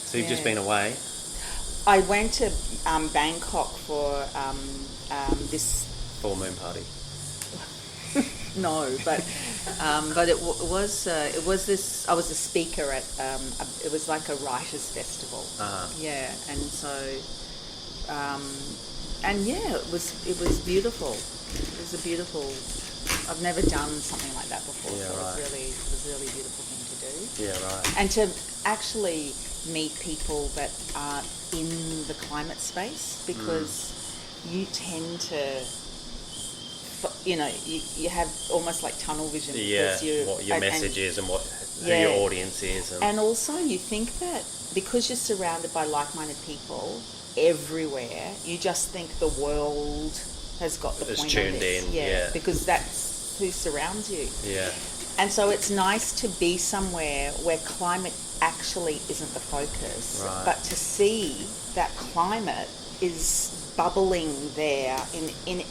So you've just been away? I went to Bangkok for this. Full moon party. No, but it was this. I was a speaker at. It was like a writers' festival. Yeah, and so, and yeah, it was beautiful. It was a beautiful. I've never done something like that before, Yeah, so right. it was a really beautiful thing to do. Yeah, right. And to actually meet people that are in the climate space, because you tend to, you have almost like tunnel vision. Yeah, what your message is and who your audience is. And also you think that because you're surrounded by like-minded people everywhere, you just think the world has got the point tuned of this. in, yeah. Because that's who surrounds you. Yeah. And so it's nice to be somewhere where climate actually isn't the focus, right. but to see that climate is bubbling there in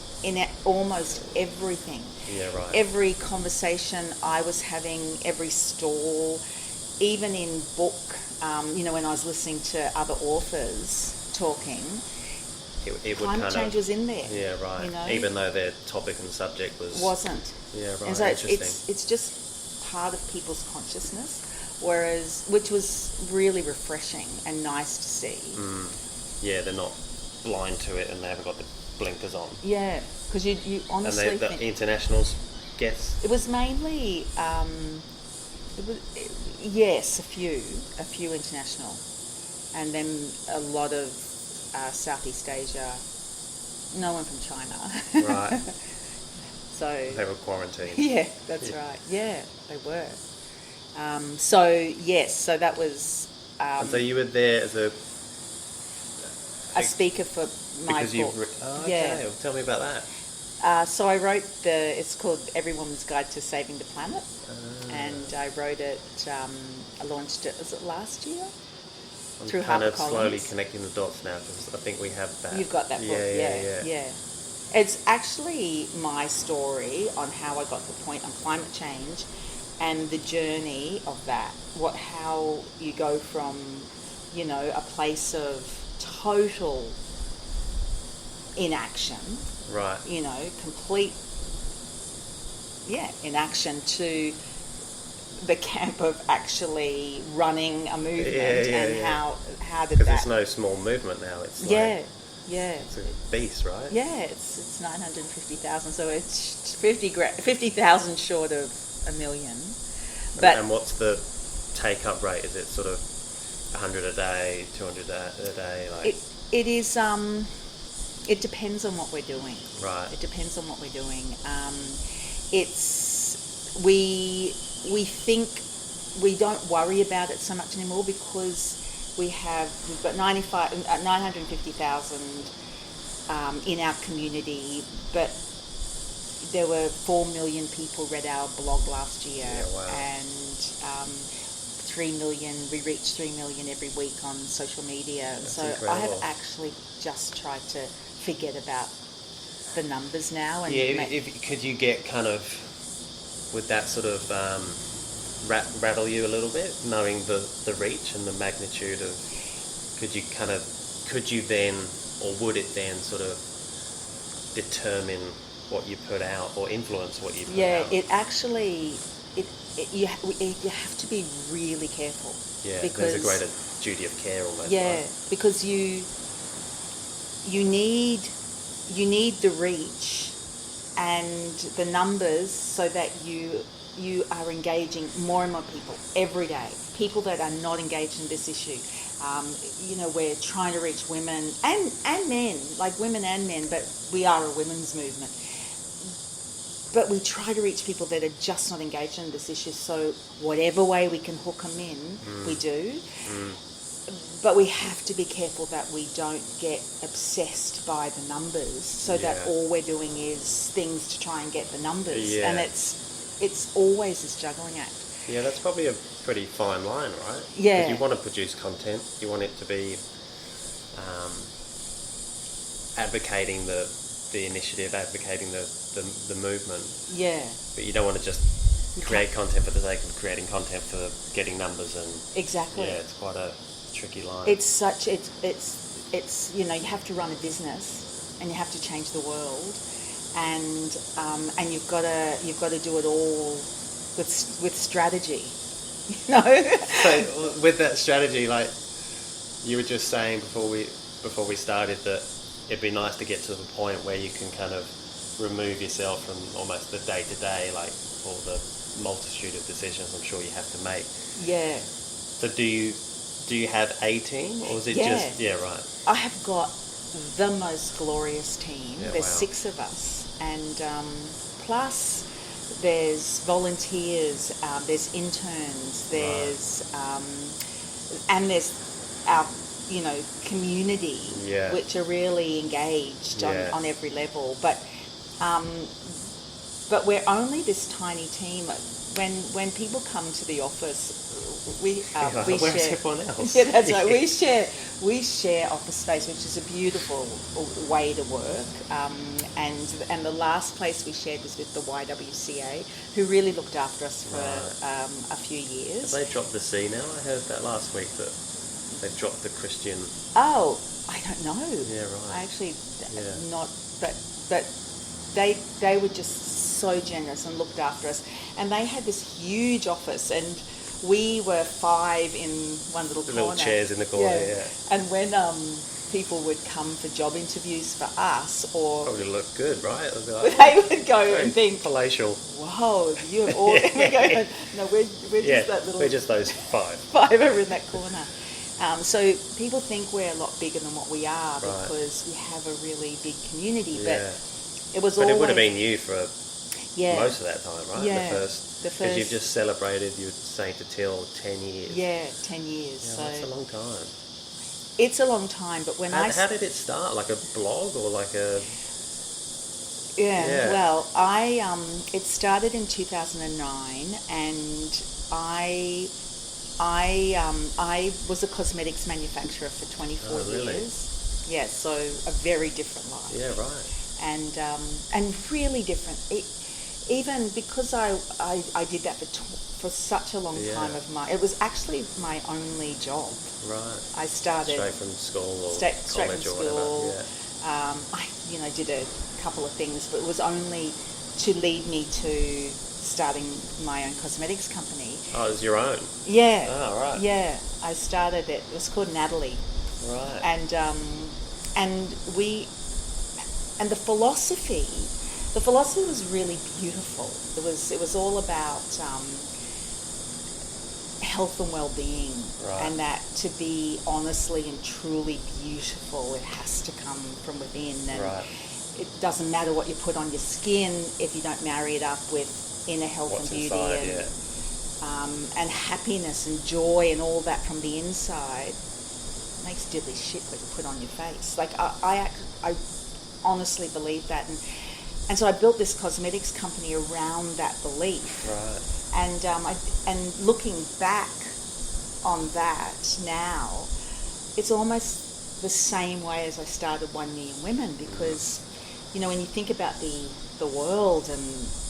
almost everything. Yeah, right. Every conversation I was having, every stall, even in book, when I was listening to other authors talking, climate change was in there. Yeah, right. Even though their topic and subject wasn't. Yeah, right. And so Interesting. it's just part of people's consciousness, which was really refreshing and nice to see. Yeah, they're not blind to it and they haven't got the blinkers on. Yeah, because you honestly and the internationals guests. It was mainly yes, a few international, and then a lot of Southeast Asia. No one from China. Right. So they were quarantined. Yeah, that's right. Yeah, they were. So yes, so that was. And so you were there as a speaker for my book. Okay. Well, tell me about that. So I wrote it's called Every Woman's Guide to Saving the Planet, and I wrote it. I launched it. Was it last year? I'm kind of slowly connecting the dots now because I think we have that. You've got that book, yeah. It's actually my story on how I got to the point on climate change and the journey of that. How you go from, a place of total inaction, right? Complete, inaction to the camp of actually running a movement, how did that? Because it's no small movement now. It's like, it's a beast, right? Yeah, it's 950,000, so it's 50,000 short of a million. And what's the take-up rate? Is it sort of 100 a day, 200 a day? Like it is. It depends on what we're doing. Right. It depends on what we're doing. We think we don't worry about it so much anymore because we've got 950,000 in our community, but there were 4 million people read our blog last year, and 3 million. We reach 3 million every week on social media. That's so incredible. I have actually just tried to forget about the numbers now. And could you get kind of with that sort of rattle you a little bit, knowing the reach and the magnitude of? Could you then, or would it then sort of determine what you put out or influence what you put out? Yeah, it actually, you have to be really careful. Yeah, because there's a greater duty of care almost. Yeah, right? because you need the reach and the numbers so that you are engaging more and more people every day. People that are not engaged in this issue. We're trying to reach women and men, like women and men, but we are a women's movement. But we try to reach people that are just not engaged in this issue. So whatever way we can hook them in, we do. But we have to be careful that we don't get obsessed by the numbers, so that all we're doing is things to try and get the numbers. Yeah. And it's always this juggling act. Yeah, that's probably a pretty fine line, right? Yeah. Because you want to produce content, you want it to be advocating the initiative, advocating the movement. Yeah. But you don't want to just create content for the sake of creating content for getting numbers and... Exactly. Yeah, it's quite a tricky line. It's you know, you have to run a business and you have to change the world, and you've got to do it all with strategy, you know. So with that strategy, like you were just saying before we started, that it'd be nice to get to the point where you can kind of remove yourself from almost the day-to-day, like all the multitude of decisions I'm sure you have to make. Yeah. So do you have a team, or is it just... Yeah, right. I have got the most glorious team. Yeah, There's wow. 6 of us, and plus there's volunteers, there's interns, there's and there's our, you know, community, Yeah. which are really engaged Yeah. on every level. But we're only this tiny team. When people come to the office, we where's share. everyone else? Yeah, that's right. We share office space, which is a beautiful way to work. And the last place we shared was with the YWCA, who really looked after us for a few years. Have they dropped the C now? I heard that last week, that they've dropped the Christian... Oh, I don't know. Yeah, right. I actually Yeah. not, but they were just so generous and looked after us, and they had this huge office, and we were 5 in one little The corner. little chairs in the corner, yeah. And when people would come for job interviews for us, or Probably look good, right? They'd be like, they would go very and think, palatial. "Wow, you have all." And we go, "No, we're Yeah, just that little." we're just those 5. 5 over in that corner. So people think we're a lot bigger than what we are, Right. because we have a really big community. Yeah. But it was But always... it would have been you for Yeah. most of that time, right? Yeah. The first... Because you've just celebrated, you were saying, to Till 10 years. Yeah, 10 years. Yeah, So that's a long time. it's a long time, but when How did it start? Like a blog or like a... Yeah. Well, it started in 2009, and I was a cosmetics manufacturer for 24 really? years. Yeah, so a very different life. Yeah, right. And really different. Even because I did that for such a long time of it was actually my only job. Right. I started Straight from school or straight college from or whatever. school. Yeah. I did a couple of things, but it was only to lead me to starting my own cosmetics company. Oh, it was your own? Yeah. Oh, right. Yeah, I started it. It was called Natalie. Right. And the philosophy was really beautiful. It was all about health and well-being, Right. and that to be honestly and truly beautiful, it has to come from within. And Right. it doesn't matter what you put on your skin if you don't marry it up with inner health What's and beauty inside, and happiness and joy and all that from the inside. Makes diddly shit what you put on your face. Like I honestly believe that, and so I built this cosmetics company around that belief. Right. And looking back on that now, it's almost the same way as I started 1 Million Women, because when you think about the world and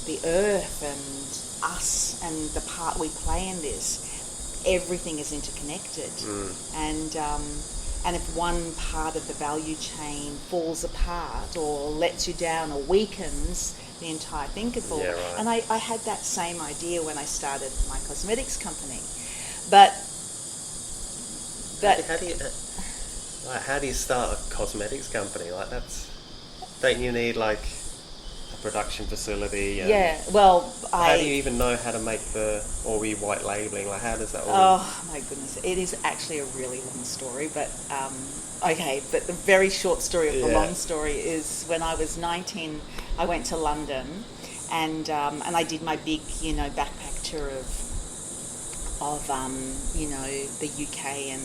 the earth and us and the part we play in this, everything is interconnected. And if one part of the value chain falls apart or lets you down or weakens, the entire thing could fall. Yeah, right. And I had that same idea when I started my cosmetics company. But how do you start a cosmetics company? Like, don't you need like a production facility? And yeah, well, how do you even know how to make or were you white labeling? Like, how does that all... Oh my goodness, it is actually a really long story, but okay, but the very short story of the long story is when I was 19, I went to London, and I did my big, backpack tour of the UK and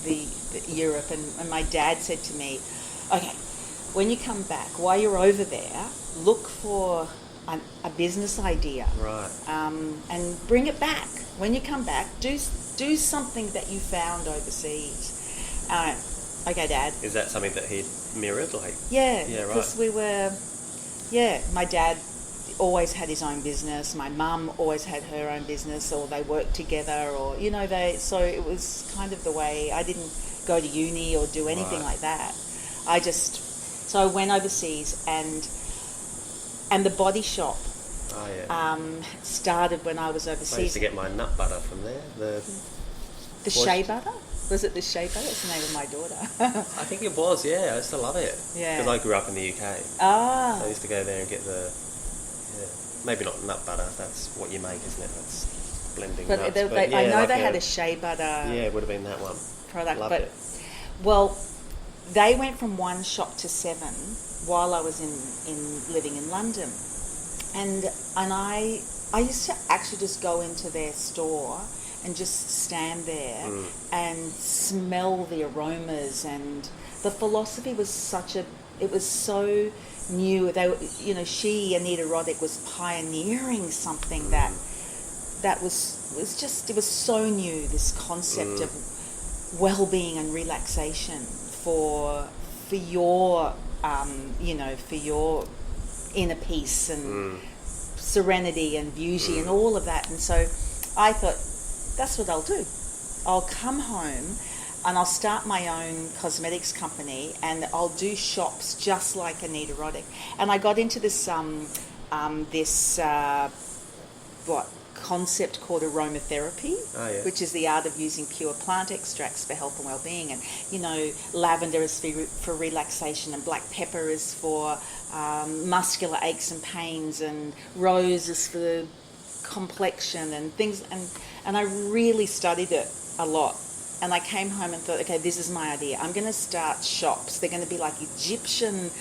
the Europe, and my dad said to me, okay, when you come back, while you're over there, look for a business idea, Right. and bring it back. When you come back, do something that you found overseas. Okay, Dad. Is that something that he mirrored? Like, Yeah, Yeah, right. because my dad always had his own business. My mum always had her own business, or they worked together, or so it was kind of the way. I didn't go to uni or do anything like that. So I went overseas, and the body shop started when I was overseas. I used to get my nut butter from there. The shea butter? Was it the shea butter? That's the name of my daughter. I think it was, yeah. I used to love it. Yeah. Because I grew up in the UK. Ah. So I used to go there and get maybe not nut butter, that's what you make, isn't it? That's blending nuts. I know they had a shea butter. Yeah, it would have been that one. Product. Loved it. Well, they went from 1 shop to 7 while I was in living in London. And I used to actually just go into their store and just stand there and smell the aromas, and the philosophy was it was so new. Anita Roddick was pioneering something that was so new, this concept of well-being and relaxation for your for your inner peace and serenity and beauty and all of that. And so I thought, that's what I'll do. I'll come home and I'll start my own cosmetics company, and I'll do shops just like Anita Roddick. And I got into this concept called aromatherapy, which is the art of using pure plant extracts for health and well-being. And lavender is for relaxation, and black pepper is for muscular aches and pains, and rose is for complexion and things. And I really studied it a lot. And I came home and thought, okay, this is my idea. I'm going to start shops. They're going to be like Egyptian,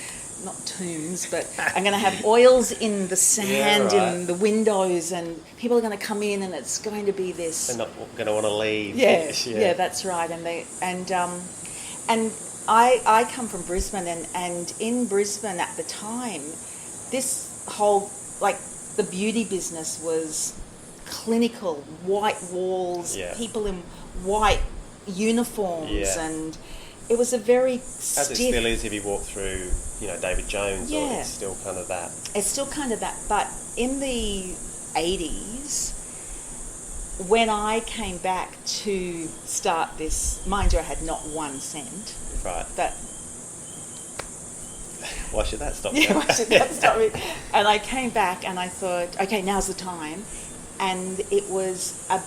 not tombs, but I'm going to have oils in the sand, in the windows, and people are going to come in, and it's going to be this. They're not going to want to leave. Yeah, that's right. And I come from Brisbane, and in Brisbane at the time, this whole, the beauty business was clinical, white walls, people in white uniforms, and it was a very stiff... As it still is if you walk through, David Jones, or it's still kind of that. It's still kind of that, but in the 80s, when I came back to start this, mind you, I had not 1 cent. Right. But why should that stop? Yeah, why should that stop me? And I came back and I thought, okay, now's the time. And it was a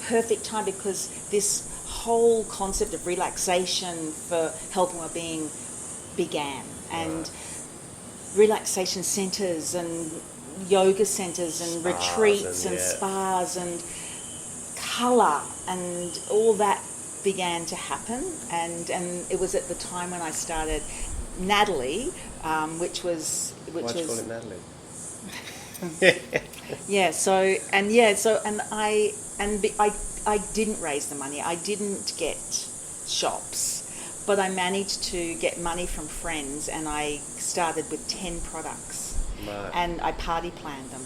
perfect time, because this whole concept of relaxation for health and well-being began. And relaxation centres and yoga centres and retreats and spas and colour and all that began to happen. And it was at the time when I started Natalie, which was... Why'd you call it Natalie? I didn't raise the money. I didn't get shops, but I managed to get money from friends, and I started with 10 products. Right. And I party planned them,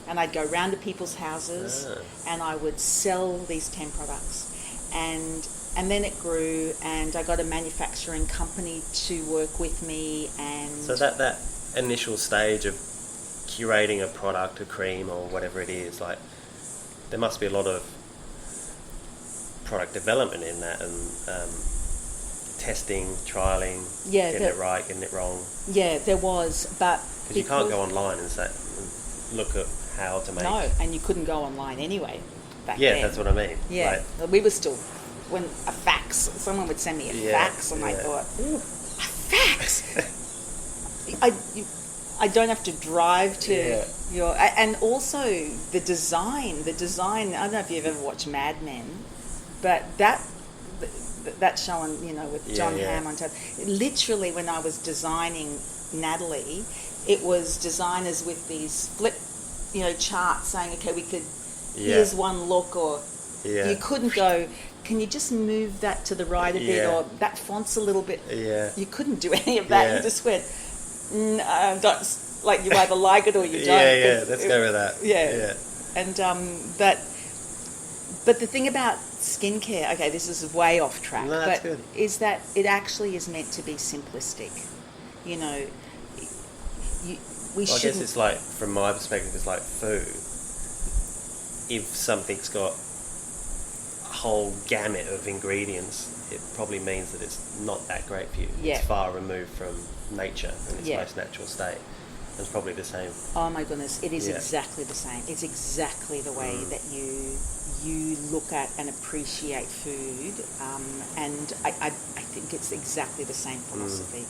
and I'd go round to people's houses and I would sell these 10 products, and then it grew, and I got a manufacturing company to work with me. And so that initial stage of curating a product, a cream or whatever it is, there must be a lot of product development in that, and testing, trialing, getting it right, getting it wrong. Yeah, there was, but because you can't go online and say, look at how to make. No, and you couldn't go online anyway back then. That's what I mean. Yeah, we were still, when a fax, someone would send me a fax, and I thought, ooh, a fax. I don't have to drive to your... And also the design, I don't know if you've ever watched Mad Men, but that show on, with John Hamm on top. Literally, when I was designing Natalie, it was designers with these flip, charts saying, okay, we could, here's one look, or you couldn't go, can you just move that to the right a bit, or that font's a little bit... Yeah. You couldn't do any of that. Yeah. You just went... don't, you either like it or you don't. Let's go with that. And but the thing about skincare, okay, this is way off track, that's good. Is that it actually is meant to be simplistic. we Well, I guess shouldn't. it's like, from my perspective, it's like food. If something's got a whole gamut of ingredients, it probably means that it's not that great for you. Yeah. It's far removed from nature in its Yeah. most natural state. It's probably the same. Oh my goodness, it is Yeah. exactly the same. It's exactly the way that you look at and appreciate food, and I think it's exactly the same philosophy.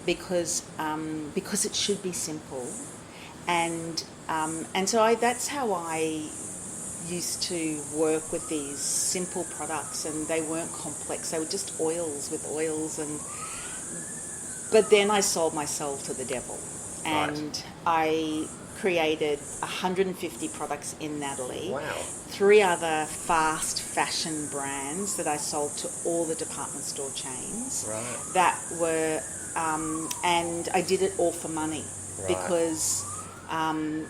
Because it should be simple, and so that's how I used to work with these simple products, and they weren't complex. They were just oils, but then I sold my soul to the devil, and I created 150 products in Natalie. Wow. 3 other fast fashion brands that I sold to all the department store chains. Right. That were, and I did it all for money, Right. because, and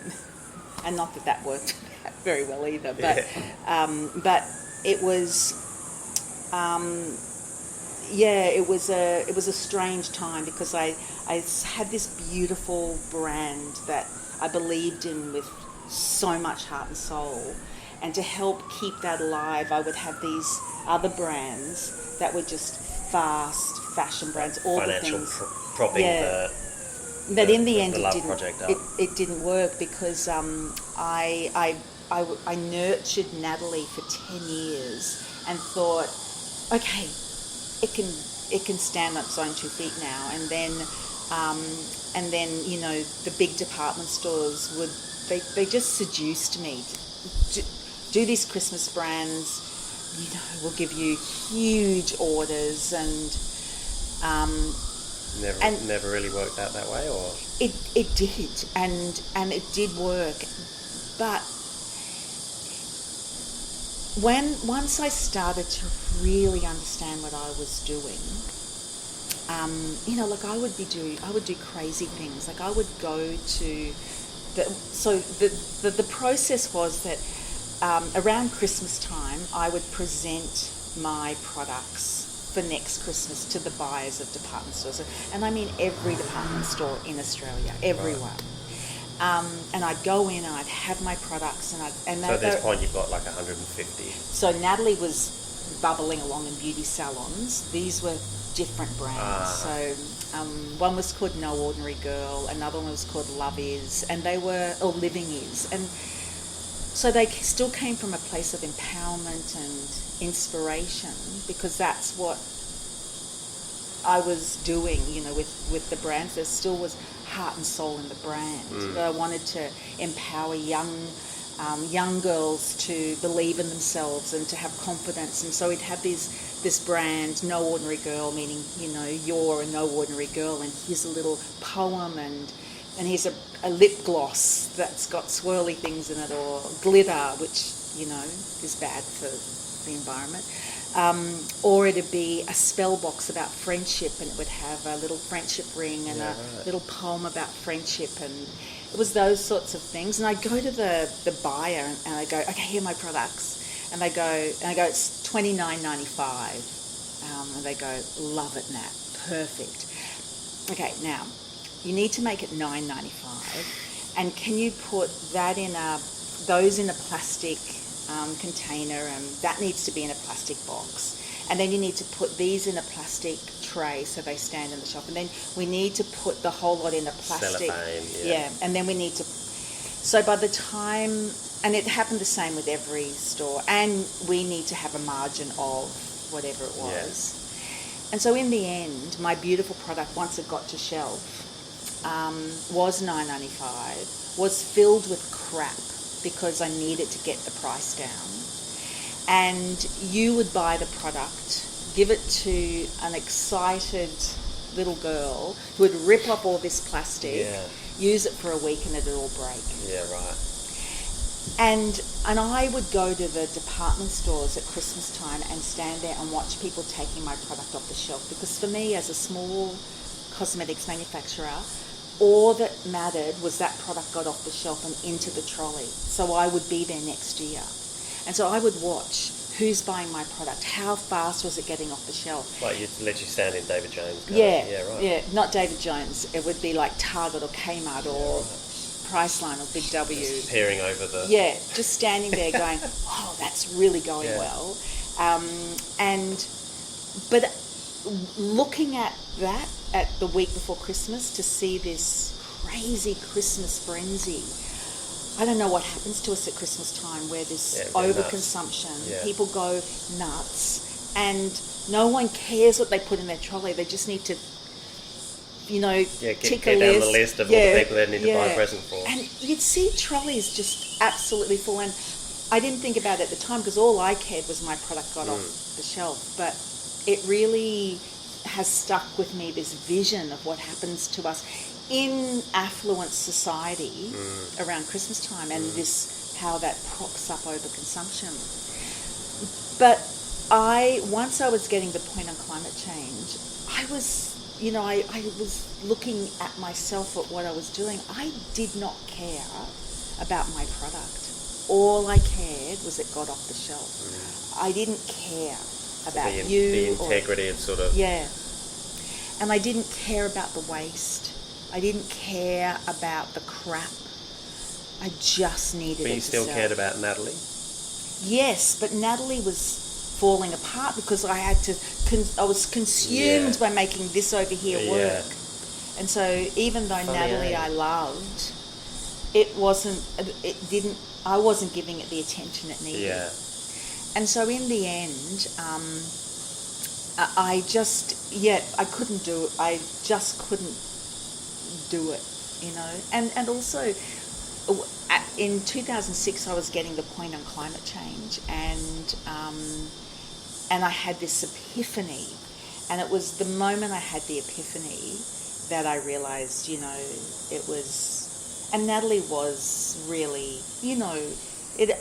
not that worked very well either, but it was, it was a strange time, because I had this beautiful brand that I believed in with so much heart and soul, and to help keep that alive, I would have these other brands that were just fast fashion brands, all Financial the things. propping But in the end, the it love didn't. project up. It didn't work, because I nurtured Natalie for 10 years and thought, okay, it can stand on its own 2 feet now. And then you know, the big department stores they just seduced me. Do these Christmas brands, you know, will give you huge orders, and Never really worked out that way, or? It did, and it did work, but once I started to really understand what I was doing, you know, like I would do crazy things. Like I would go to the process was that around Christmas time I would present my products for next Christmas to the buyers of department stores, and I mean every department store in Australia, everyone. And I'd go in and I'd have my products, and So at this point you've got like 150. So Natalie was bubbling along in beauty salons. These were different brands. So one was called No Ordinary Girl, another one was called Love Is, and they were, or Living Is, and so they still came from a place of empowerment and inspiration, because that's what I was doing, you know, with the brands. There still was heart and soul in the brand. But I wanted to empower young girls to believe in themselves and to have confidence. And so we'd have this brand, No Ordinary Girl, meaning, you know, you're a no ordinary girl, and here's a little poem, and here's a lip gloss that's got swirly things in it, or glitter, which, you know, is bad for the environment. Or it'd be a spell box about friendship, and it would have a little friendship ring and little poem about friendship, and it was those sorts of things. And I'd go to the buyer and I'd go, okay, here are my products, and I go, it's $29.95, and they go, love it, Nat, perfect. Okay, now you need to make it $9.95, and can you put that those in a plastic container, and that needs to be in a plastic box, and then you need to put these in a plastic tray so they stand in the shop, and then we need to put the whole lot in a plastic cellophane, and then we need to, so by the time, and it happened the same with every store, and we need to have a margin of whatever it was. And so in the end, my beautiful product, once it got to shelf, was $9.95, was filled with crap, because I needed to get the price down. And you would buy the product, give it to an excited little girl who would rip up all this plastic, use it for a week, and it'd all break. Yeah, right. And I would go to the department stores at Christmas time and stand there and watch people taking my product off the shelf, because for me, as a small cosmetics manufacturer, all that mattered was that product got off the shelf and into the trolley. So I would be there next year. And so I would watch who's buying my product, how fast was it getting off the shelf. Like you let you stand in David Jones. Yeah, Right. not David Jones. It would be like Target or Kmart or Priceline or Big W. Just peering over the... Yeah, just standing there going, oh, that's really going well. But looking at that at the week before Christmas, to see this crazy Christmas frenzy, I don't know what happens to us at Christmas time, where this overconsumption, people go nuts, and no one cares what they put in their trolley. They just need to, tick a list. Get down the list of all the people they need to buy a present for. And you'd see trolleys just absolutely full. And I didn't think about it at the time, because all I cared was my product got off the shelf. But it really has stuck with me, this vision of what happens to us in affluent society around Christmas time, and how that props up overconsumption. But once I was getting the point on climate change, I was looking at myself, at what I was doing. I did not care about my product. All I cared was it got off the shelf. I didn't care about the integrity of sort of... Yeah. And I didn't care about the waste. I didn't care about the crap. I just needed it to sell. But you still cared about Natalie? Yes, but Natalie was falling apart because I had to... I was consumed by making this over here work. And so even though Natalie I loved, I wasn't giving it the attention it needed. Yeah. And so in the end, I couldn't do it. I just couldn't do it, And also, in 2006, I was getting the point on climate change, and I had this epiphany. And it was the moment I had the epiphany that I realised, it was... And Natalie was really,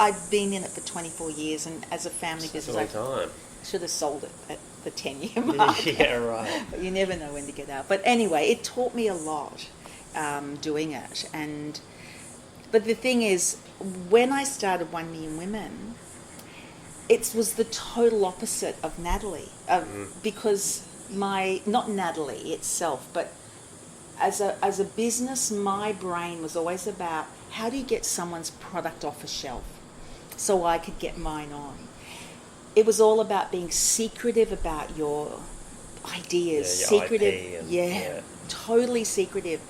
I'd been in it for 24 years, and as a family business, that's a long time. I should have sold it at the 10-year mark. Yeah, right. But you never know when to get out. But anyway, it taught me a lot doing it. But the thing is, when I started 1 Million Women, it was the total opposite of Natalie, because not Natalie itself, but as a business, my brain was always about, how do you get someone's product off a shelf so I could get mine on? It was all about being secretive about your ideas, your secretive, IP totally secretive.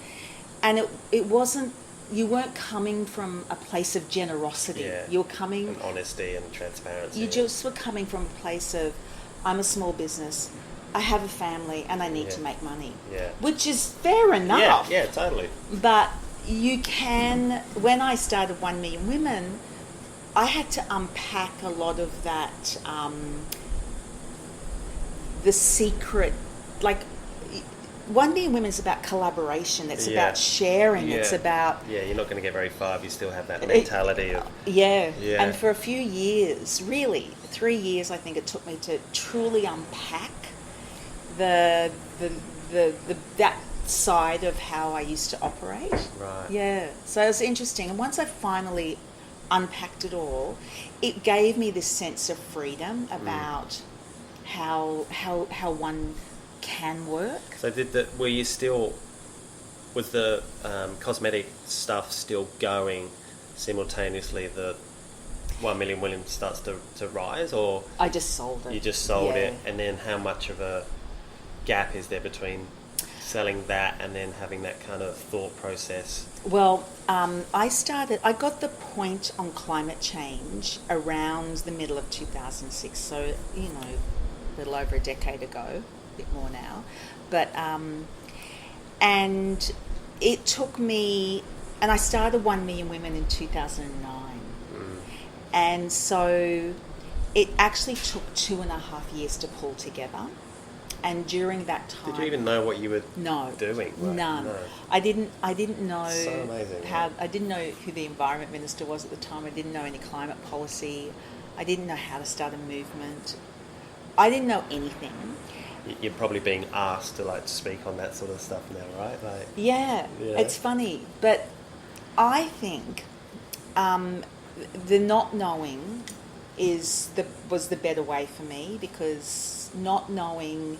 And it wasn't, you weren't coming from a place of generosity. Yeah. You were coming... And honesty and transparency. You just were coming from a place of, I'm a small business, I have a family, and I need to make money. Yeah. Which is fair enough. Yeah, totally. But you can... When I started 1 Million Women, I had to unpack a lot of that, the secret... 1 Million Women is about collaboration. It's about sharing. It's about... Yeah, you're not going to get very far if you still have that mentality of... Yeah. And for a few years, really, 3 years, I think it took me to truly unpack that side of how I used to operate. Right. Yeah. So it was interesting. And once I finally unpacked it all, it gave me this sense of freedom about how one can work. So was the cosmetic stuff still going simultaneously? The 1 Million Women starts to rise, or I just sold it. You just sold it, and then how much of a gap is there between selling that and then having that kind of thought process? Well, I got the point on climate change around the middle of 2006, so a little over a decade ago. Bit more now, but and it took me, and I started 1 Million Women in 2009, and so it actually took 2.5 years to pull together. And during that time, did you even know what you were doing? Right? None. No. I didn't know so amazing, I didn't know who the environment minister was at the time. I didn't know any climate policy. I didn't know how to start a movement. I didn't know anything. You're probably being asked to speak on that sort of stuff now, right? Yeah, it's funny, but I think the not knowing was the better way for me, because not knowing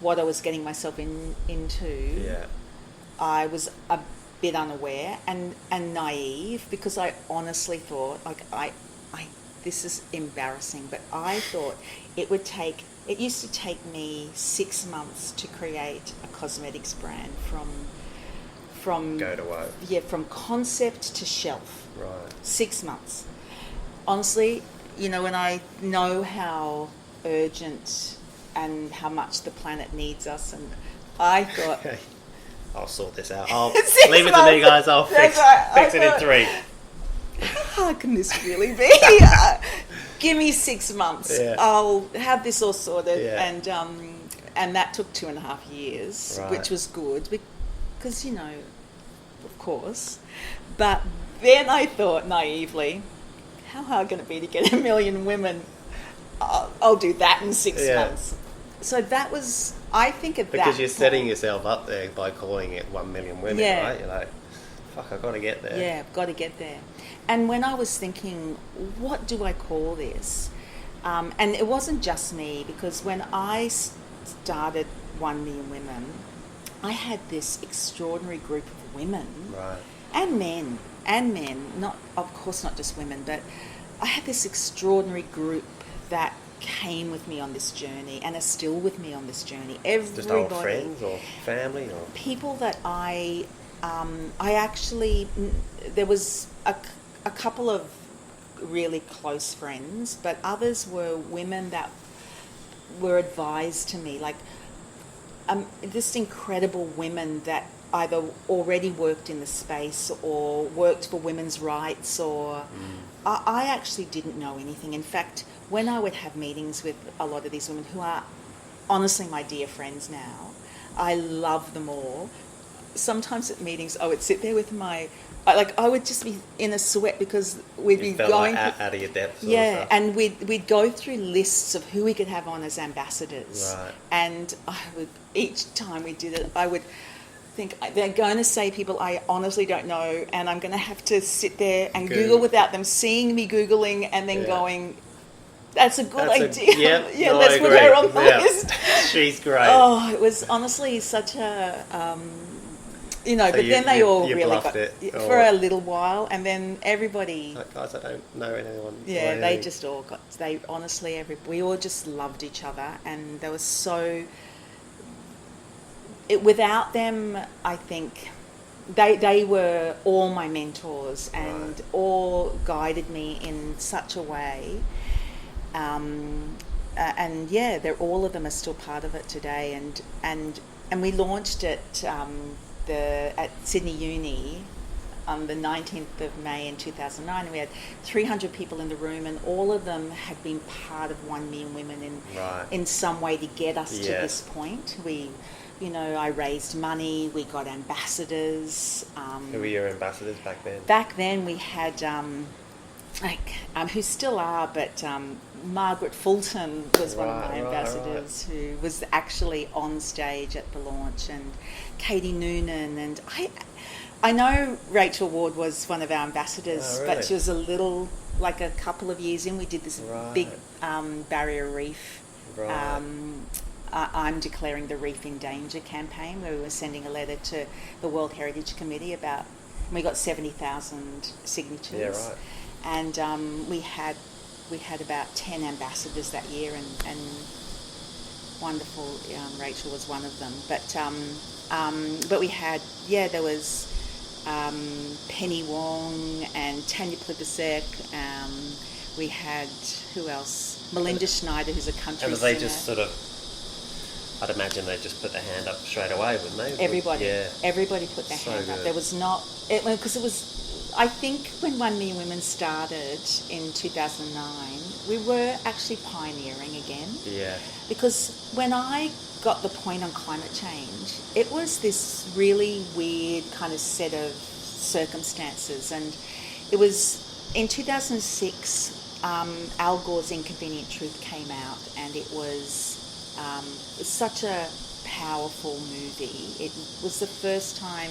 what I was getting myself into, Yeah. I was a bit unaware and naive, because I honestly thought, like, I this is embarrassing, but I thought it used to take me 6 months to create a cosmetics brand from Go to work. yeah, from concept to shelf. Right. 6 months. Honestly, when I know how urgent and how much the planet needs us, and I thought, I'll sort this out. I'll 6 leave it to me, guys. I'll fix it in 3. how hard can this really be? Give me 6 months. Yeah. I'll have this all sorted. Yeah. And that took 2.5 years, Right. which was good, because, of course. But then I thought naively, how hard can it be to get 1 million women? I'll do that in 6 Yeah. months. So that was, I think, at that Because you're setting point- yourself up there by calling it 1 million women, Yeah. right? You're like, fuck, I've got to get there. Yeah, I've got to get there. And when I was thinking, what do I call this? And it wasn't just me, because when I started 1 Million Women, I had this extraordinary group of women Right. and men, not, of course, not just women, but I had this extraordinary group that came with me on this journey and are still with me on this journey. Everybody, Just old friends or family or... people that I actually, there was a couple of really close friends, but others were women that were advised to me, like just incredible women that either already worked in the space or worked for women's rights, or I actually didn't know anything. In fact, when I would have meetings with a lot of these women, who are honestly my dear friends now, I love them all. Sometimes at meetings, I would sit there with I would just be in a sweat, because we'd be felt going like out of your depth. yeah, and we'd go through lists of who we could have on as ambassadors. Right. And each time we did it, I would think, they're going to say people I honestly don't know, and I'm going to have to sit there and Google without them seeing me Googling, and then going, that's a good idea. Yeah, let's put her on the list. She's great. Oh, it was honestly such a... So but then they all you really bluffed got it, for a little while, and then everybody... Like, guys, I don't know anyone. Yeah, they just all got... we all just loved each other, and they were so... without them, I think... They were all my mentors, and all guided me in such a way. And yeah, all of them are still part of it today. And we launched it at Sydney Uni on the 19th of May in 2009, and we had 300 people in the room, and all of them had been part of 1 Million Women in some way to get us to this point. I raised money, we got ambassadors. Who were your ambassadors back then? Back then we had, who still are, but Margaret Fulton was one of my ambassadors, who was actually on stage at the launch, and Katie Noonan, and I know Rachel Ward was one of our ambassadors, but she was a couple of years in. We did this big barrier reef. I'm declaring the reef in danger campaign, where we were sending a letter to the World Heritage Committee and we got 70,000 signatures. Yeah, right. And we had about 10 ambassadors that year, and wonderful Rachel was one of them. But we had, there was Penny Wong and Tanya Plibersek. We had, who else? Melinda Schneider, who's a country singer. And they just sort of, I'd imagine they just put their hand up straight away, wouldn't they? Everybody put their hand up. There was not, because it was, I think when 1 Million Women started in 2009, we were actually pioneering again. Yeah. Because when I got the point on climate change, it was this really weird kind of set of circumstances. And it was in 2006, Al Gore's Inconvenient Truth came out, and it was such a powerful movie. It was the first time,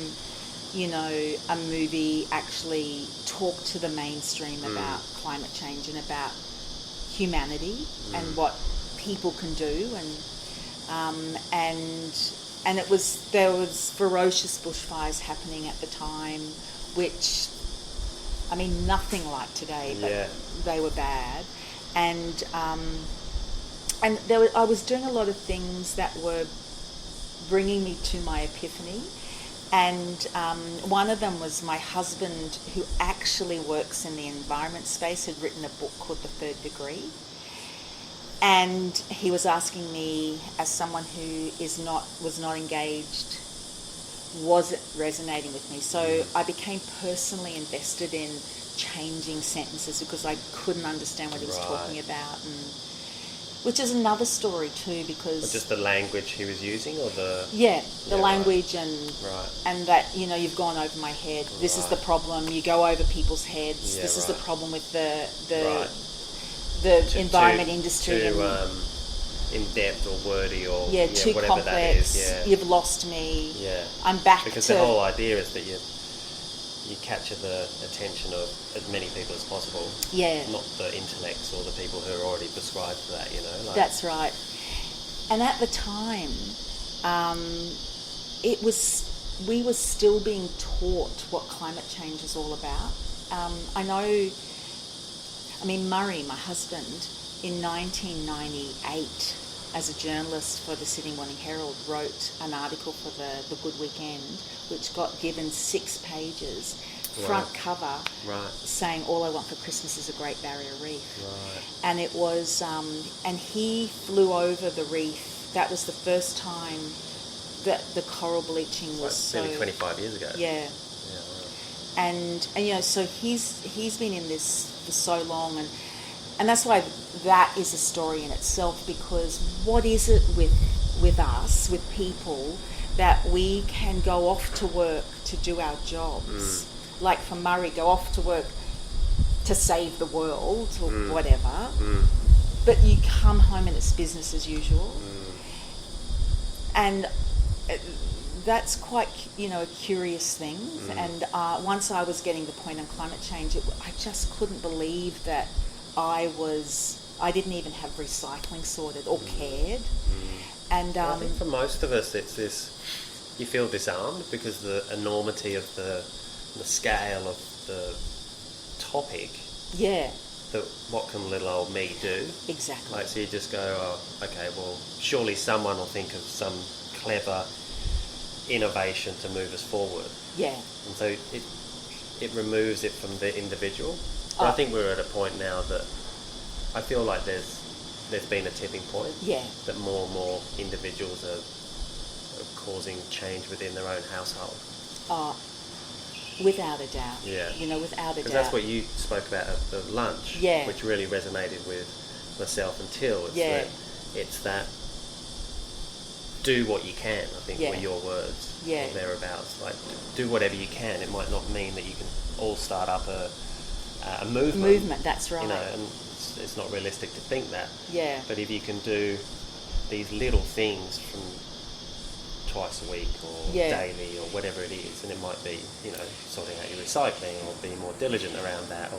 a movie actually talked to the mainstream about climate change and about humanity and what people can do, and there was ferocious bushfires happening at the time, which, I mean, nothing like today, but they were bad, and I was doing a lot of things that were bringing me to my epiphany. And one of them was my husband, who actually works in the environment space, had written a book called The Third Degree. And he was asking me, as someone who was not engaged, was it resonating with me? So I became personally invested in changing sentences because I couldn't understand what he was talking about, which is another story too, because... Or just the language he was using, or the... Yeah, the language and that, you've gone over my head. This is the problem. You go over people's heads. This is the problem with the environment industry. Too in-depth or wordy or too whatever complex. That is. You've lost me. Yeah. I'm back because to... the whole idea is that you capture the attention of as many people as possible. Yeah. Not the intellects or the people who are already prescribed for that, That's right. And at the time, we were still being taught what climate change is all about. Murray, my husband, in 1998, as a journalist for the Sydney Morning Herald, wrote an article for the Good Weekend, which got given 6 pages, front cover, saying all I want for Christmas is a Great Barrier Reef. Right. And it was, and he flew over the reef. That was the first time that the coral bleaching was nearly 25 years ago. Yeah. Yeah. And so he's been in this for so long, and that's why that is a story in itself, because what is it with us, with people, that we can go off to work to do our jobs, like for Murray, go off to work to save the world or whatever, but you come home and it's business as usual. And that's quite, a curious thing. And once I was getting the point on climate change, I just couldn't believe that I didn't even have recycling sorted or cared. And I think for most of us, it's this, you feel disarmed because the enormity of the scale of the topic. Yeah. What can little old me do? Exactly. So you just go, okay, well, surely someone will think of some clever innovation to move us forward. Yeah. And so it removes it from the individual. But I think we're at a point now that I feel like there's been a tipping point. Yeah. That more and more individuals are causing change within their own household. Without a doubt. Yeah. Without a doubt. Because that's what you spoke about at the lunch. Yeah. Which really resonated with myself and Till. It's that do what you can, I think, were your words. Yeah. Or thereabouts. Like, do whatever you can. It might not mean that you can all start up a movement. That's right. And it's not realistic to think that. Yeah. But if you can do these little things from twice a week or daily or whatever it is, and it might be, sorting out your recycling or being more diligent around that,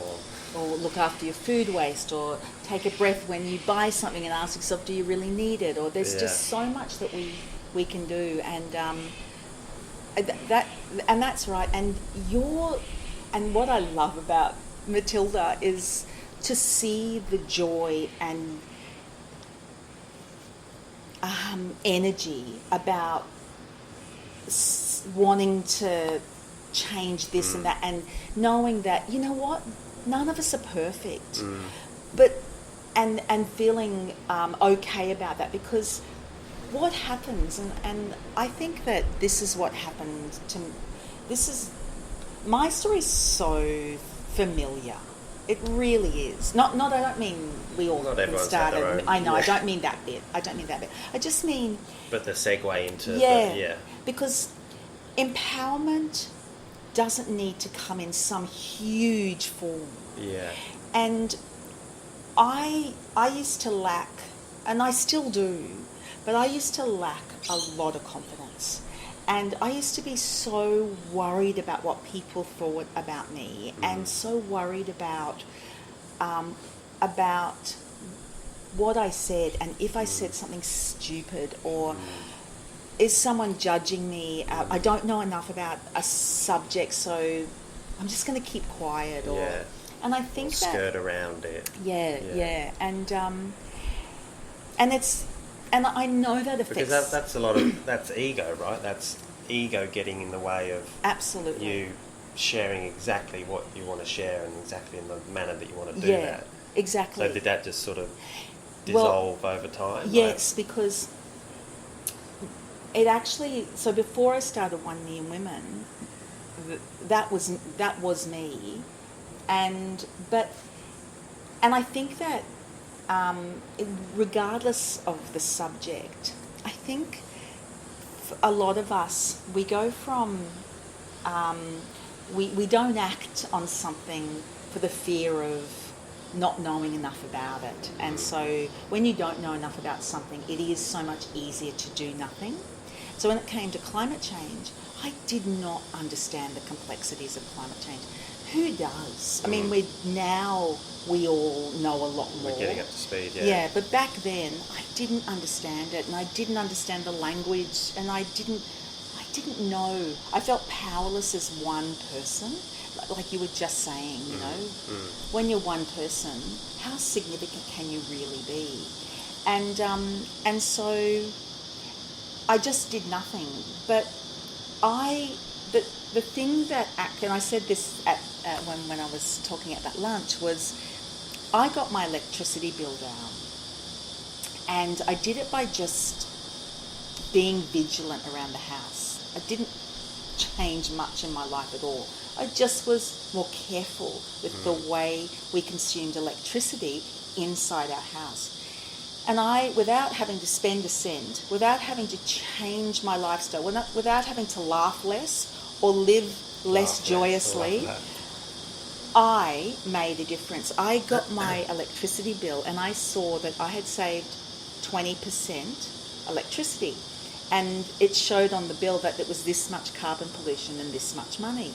or look after your food waste, or take a breath when you buy something and ask yourself, do you really need it? Or there's just so much that we can do, and that's right. And what I love about Matilda is to see the joy and energy about wanting to change this and that, and knowing that, none of us are perfect, but and feeling okay about that, because what happens, and I think that this is what happened to me. My story is so familiar. It really is. Not. I don't mean we all started. I know. I don't mean that bit. I just mean. But the segue into because empowerment doesn't need to come in some huge form. Yeah. And I used to lack, and I still do, but I used to lack a lot of confidence. And I used to be so worried about what people thought about me, and so worried about what I said, and if I said something stupid, or is someone judging me? I don't know enough about a subject, so I'm just going to keep quiet. Or, Yeah. and I think Or that skirt around it. yeah, and it's, and I know that affects, Because that's a lot of, that's ego, right? That's ego getting in the way of absolutely you sharing exactly what you want to share and exactly in the manner that you want to do yeah, that. exactly. So did that just sort of dissolve over time? Yes, because it actually. So before I started 1 Million Women, that was me, and I think that regardless of the subject, I think a lot of us, we go from we don't act on something for the fear of not knowing enough about it. And so when you don't know enough about something, it is so much easier to do nothing. So when it came to climate change, I did not understand the complexities of climate change. Who does? I mean, we all know a lot more. We're getting up to speed, yeah. Yeah, but back then I didn't understand it, and I didn't understand the language, and I didn't know. I felt powerless as one person, like you were just saying, you know. When you're one person, how significant can you really be? And so I just did nothing. But the thing that, and I said this when I was talking at that lunch, was I got my electricity bill down, and I did it by just being vigilant around the house. I didn't change much in my life at all. I just was more careful with the way we consumed electricity inside our house. And without having to spend a cent, without having to change my lifestyle, without having to laugh less or live less joyously, I made a difference. I got my electricity bill and I saw that I had saved 20% electricity. And it showed on the bill that there was this much carbon pollution and this much money.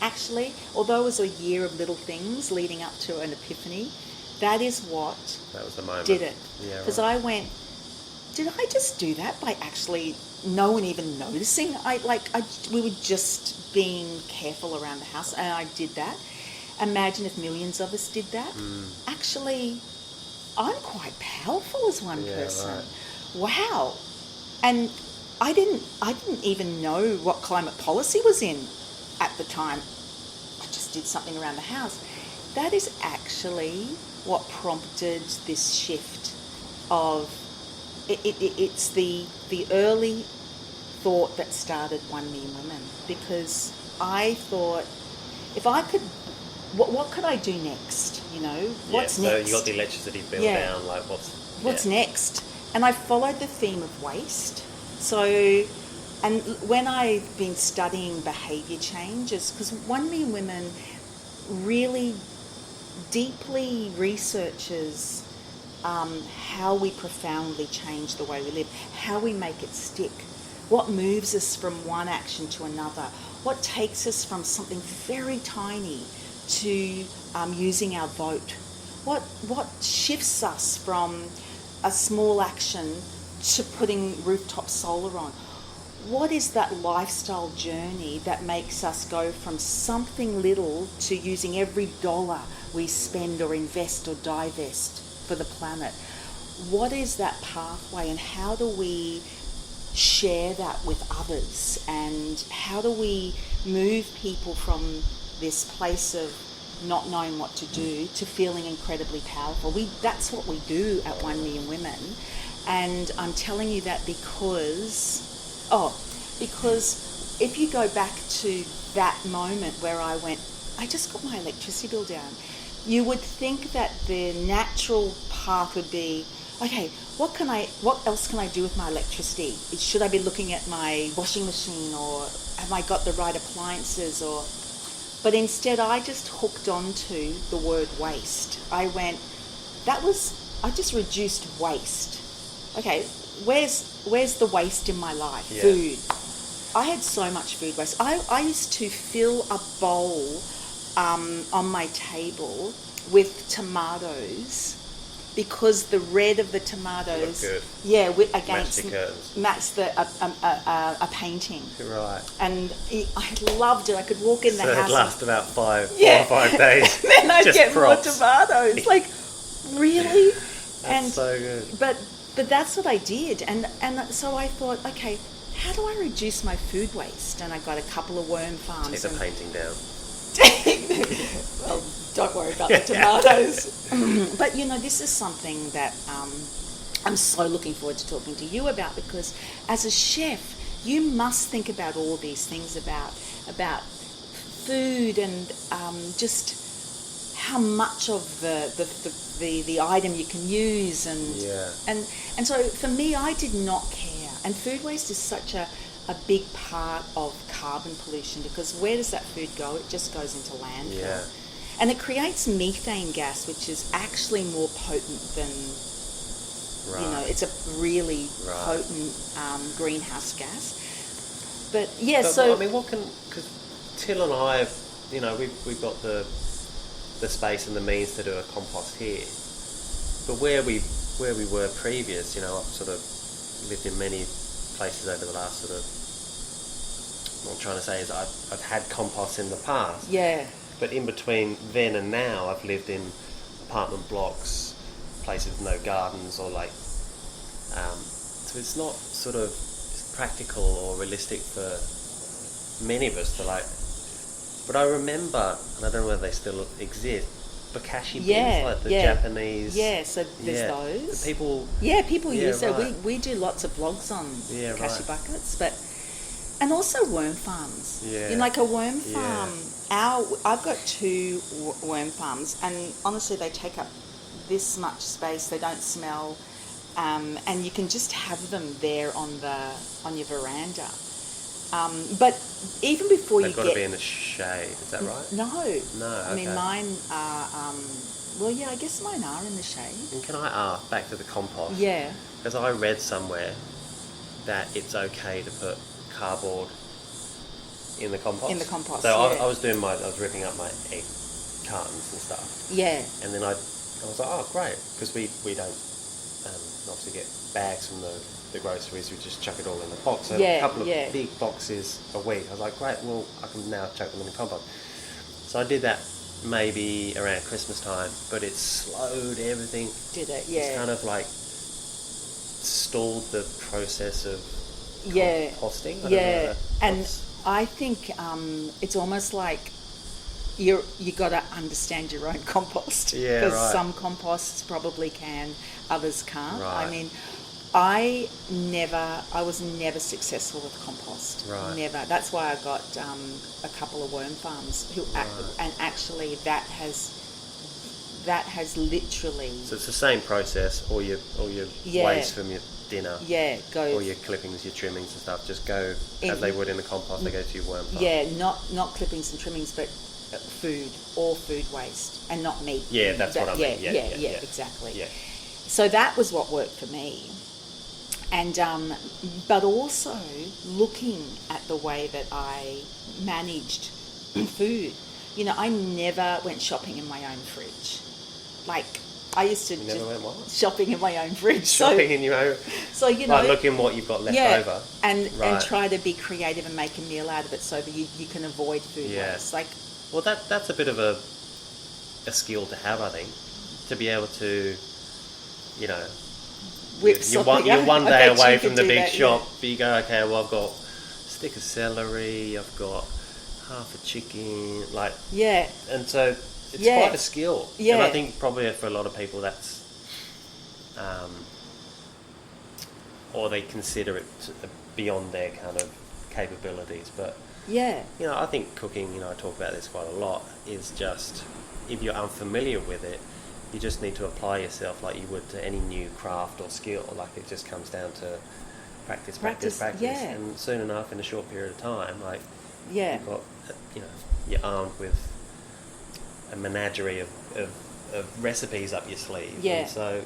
Actually, although it was a year of little things leading up to an epiphany, that was the moment. Did it. Because I went, did I just do that by actually no one even noticing? We were just being careful around the house, and I did that. Imagine if millions of us did that. Actually, I'm quite powerful as one person. Right. Wow. And I didn't even know what climate policy was in at the time. I just did something around the house. That is actually what prompted this shift of it's the early thought that started 1 Million Women, because I thought, if I could, what could I do next? You know, what's next? So you got the electricity bill down. Like what's next? And I followed the theme of waste. So, and when I've been studying behaviour changes, because 1 Million Women really deeply researches how we profoundly change the way we live, how we make it stick, what moves us from one action to another, what takes us from something very tiny to using our vote, what shifts us from a small action to putting rooftop solar on. What is that lifestyle journey that makes us go from something little to using every dollar we spend or invest or divest for the planet? What is that pathway, and how do we share that with others, and how do we move people from this place of not knowing what to do to feeling incredibly powerful? That's what we do at 1 Million Women. And I'm telling you that because if you go back to that moment where I went, I just got my electricity bill down, you would think that the natural path would be, okay, what else can I do with my electricity? Should I be looking at my washing machine, or have I got the right appliances? But instead I just hooked onto the word waste. I went, I just reduced waste. Okay, where's the waste in my life? Yeah. Food. I had so much food waste. I used to fill a bowl on my table with tomatoes because the red of the tomatoes, Look good. yeah, Match against the curtains. matched a painting. Right. And I loved it. I could walk in the So house. it'd last about 4 Yeah. or 5 days. And then I'd Just get props. more tomatoes. Like, really? That's so good. But that's what I did, and so I thought, okay, how do I reduce my food waste? And I got a couple of worm farms. Take the painting down. Well, don't worry about the tomatoes. But this is something that I'm so looking forward to talking to you about, because as a chef, you must think about all these things about food and just how much of the item you can use, and so for me, I did not care. And food waste is such a big part of carbon pollution, because where does that food go? It just goes into landfill. Yeah. And it creates methane gas, which is actually more potent than, it's a really potent greenhouse gas. But yeah, so I mean, because Till and I have, we've got the space and the means to do a compost here. But where we were previous, I've sort of lived in many places over the last sort of, what I'm trying to say is I've had compost in the past. Yeah. But in between then and now, I've lived in apartment blocks, places with no gardens, or so it's not sort of practical or realistic for many of us to But I remember, and I don't know whether they still exist, bokashi bins, like the Japanese. Yeah, so there's those. The people. Yeah, people use right. that. We do lots of vlogs on bokashi buckets, and also worm farms. Yeah. Like a worm farm. I've got 2 worm farms, and honestly, they take up this much space. They don't smell, and you can just have them there on your veranda. But even before They've got to be in the shade. Is that right? No. No. I mean, mine are. I guess mine are in the shade. And can I ask, back to the compost? Yeah. Because I read somewhere that it's okay to put cardboard in the compost. In the compost. So yeah. I was ripping up my egg cartons and stuff. Yeah. And then I was like, oh great, because we don't obviously get bags from the groceries. We just chuck it all in the box. So a couple of big boxes a week. I was like, great, well I can now chuck them in the compost. So I did that maybe around Christmas time, but it slowed everything. Did it? Yeah. It's kind of stalled the process of composting. I don't know. And I think it's almost like you got to understand your own compost. Yeah, because some composts probably can, others can't. Right. I mean, I was never successful with compost. Right. Never. That's why I got a couple of worm farms and actually that has literally. So it's the same process. All your waste from your dinner. Yeah, goes. All your clippings, your trimmings and stuff just go as they would in the compost. They go to your worm farm. Yeah, not clippings and trimmings, but food or food waste, and not meat. Yeah, that's what I mean. Yeah, exactly. Yeah. So that was what worked for me. And but also looking at the way that I managed food. I never went shopping in my own fridge. I used to never went what? Shopping in my own fridge. Shopping in your own. So looking what you've got left over. And try to be creative and make a meal out of it so that you can avoid food waste. Well, that's a bit of a skill to have, I think, to be able to, you're one day away from the big shop, but you go, okay, well, I've got a stick of celery, I've got half a chicken, and so it's quite a skill. Yeah. And I think probably for a lot of people that's, or they consider it beyond their kind of capabilities, but I think cooking, I talk about this quite a lot, is just, if you're unfamiliar with it, you just need to apply yourself like you would to any new craft or skill. It just comes down to practice. Yeah. And soon enough, in a short period of time, you've got, you're armed with a menagerie of recipes up your sleeve. Yeah. And so,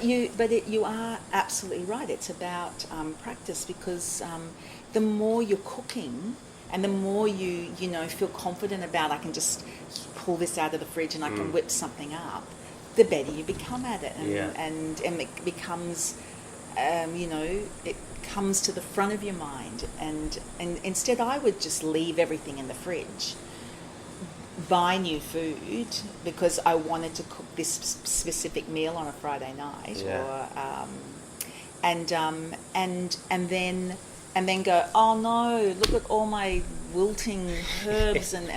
you are absolutely right. It's about practice, because the more you're cooking and the more you feel confident about, I can just pull this out of the fridge and I can whip something up, the better you become at it, and Yeah. and it becomes, it comes to the front of your mind, and instead I would just leave everything in the fridge, buy new food because I wanted to cook this specific meal on a Friday night, Yeah. or and then go, oh no, look at all my wilting herbs, and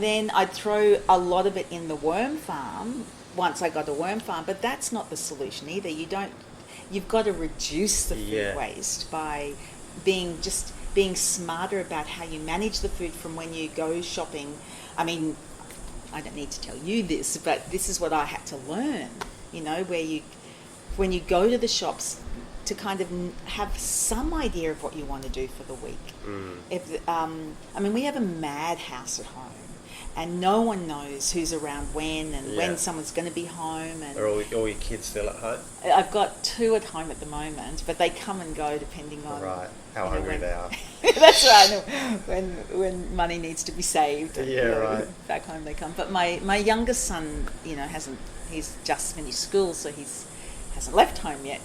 then I'd throw a lot of it in the worm farm once I got a worm farm, but that's not the solution either. You've got to reduce the food Yeah. waste by being smarter about how you manage the food from when you go shopping. I mean, I don't need to tell you this, but this is what I had to learn, when you go to the shops, to kind of have some idea of what you want to do for the week. We have a madhouse at home, and no one knows who's around when and when someone's going to be home. And Are all your kids still at home? I've got 2 at home at the moment, but they come and go depending on How hungry they are. That's right. When money needs to be saved, Right. back home they come. But my youngest son, he's just finished school, so hasn't left home yet.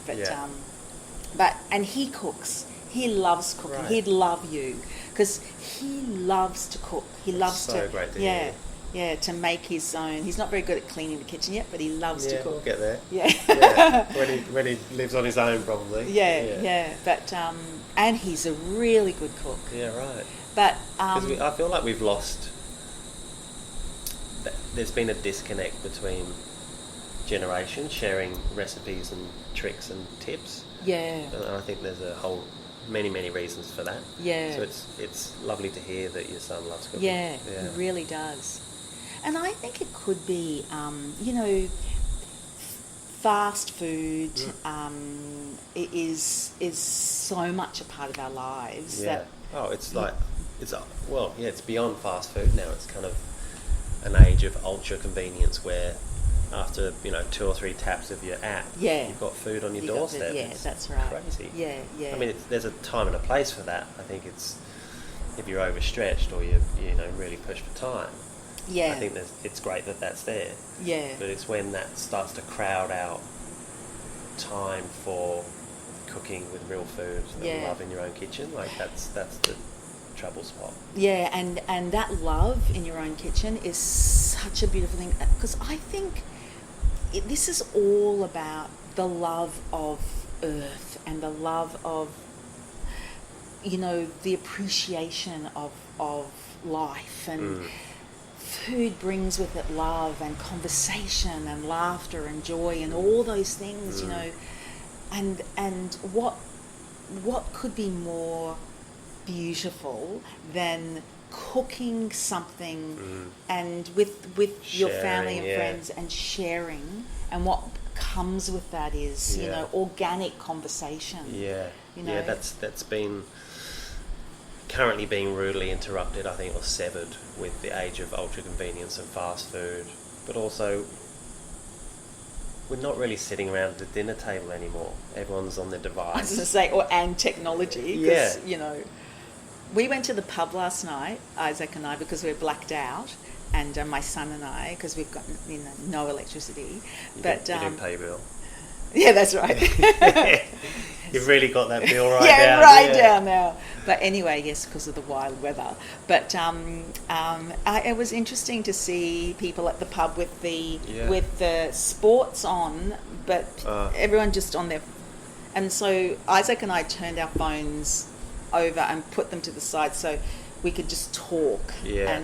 But and he cooks. He loves cooking. Right. He'd love you because he loves to cook. He loves so to. Great to hear. Yeah, to make his own. He's not very good at cleaning the kitchen yet, but he loves to cook. We'll get there. Yeah. When he lives on his own, probably. Yeah. But and he's a really good cook. Yeah, right. But Because I feel like we've lost. There's been a disconnect between generations sharing recipes and tricks and tips. Yeah. And I think there's many reasons for that. Yeah. So it's lovely to hear that your son loves cooking. Yeah, it really does. And I think it could be, fast food is so much a part of our lives. Yeah. That It's beyond fast food now. It's kind of an age of ultra convenience where after 2 or 3 taps of your app, you've got food on your doorstep. That's right. Crazy. Yeah. I mean, there's a time and a place for that. I think it's if you're overstretched or you really push for time. Yeah. I think it's great that that's there. Yeah. But it's when that starts to crowd out time for cooking with real food and love in your own kitchen. Like that's the trouble spot. Yeah, and that love in your own kitchen is such a beautiful thing, because I think this is all about the love of earth and the love of the appreciation of life, and food brings with it love and conversation and laughter and joy and all those things, and what could be more beautiful than cooking something and with your family and friends and sharing, and what comes with that is organic conversation. That's been currently being rudely interrupted, I think, or severed with the age of ultra convenience and fast food. But also, we're not really sitting around the dinner table anymore. Everyone's on their device. I was going to say, and technology, because we went to the pub last night, Isaac and I, because we're blacked out, and my son and I, because we've got no electricity. You didn't pay your bill. Yeah, that's right. You've really got that bill right down. Down now. But anyway, yes, because of the wild weather. But it was interesting to see people at the pub with the sports on, but everyone just on their. And so Isaac and I turned our phones over and put them to the side so we could just talk. Yeah.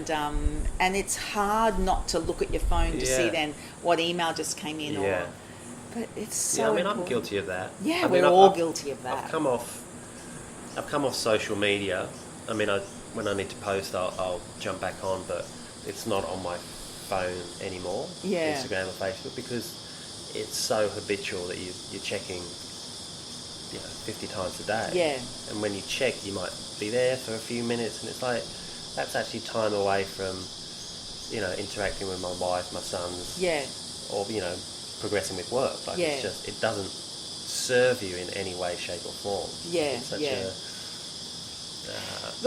And it's hard not to look at your phone to see then what email just came in or. But it's so important. I'm guilty of that. Yeah, we're all guilty of that. I've come off social media. I mean, when I need to post, I'll jump back on, but it's not on my phone anymore. Yeah. Instagram or Facebook, because it's so habitual that you're checking 50 times a day. Yeah. And when you check, you might be there for a few minutes, and it's like that's actually time away from interacting with my wife, my sons. Yeah. Or progressing with work. Like it's just, it doesn't serve you in any way, shape or form. Yeah, it's such a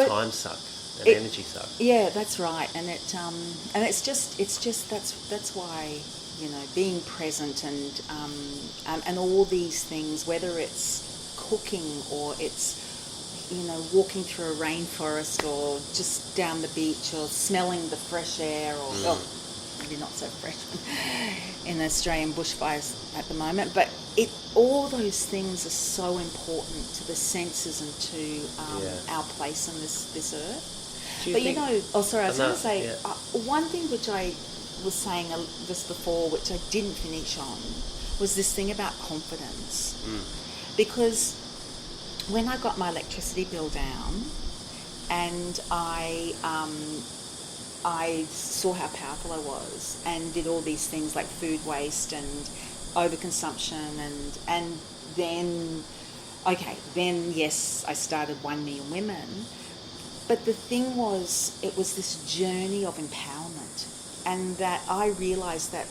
time suck, an energy suck. Yeah, that's right. And it's just that's why you know, being present and all these things, whether it's cooking or it's, you know, walking through a rainforest or just down the beach or smelling the fresh air or, well, maybe not so fresh in Australian bushfires at the moment, but all those things are so important to the senses and to our place on this earth. But you know, I was going to say, one thing which I was saying just before, which I didn't finish on, was this thing about confidence. Because when I got my electricity bill down and I saw how powerful I was and did all these things like food waste and overconsumption and then yes, I started 1 Million Women. But the thing was, it was this journey of empowerment, and that I realised that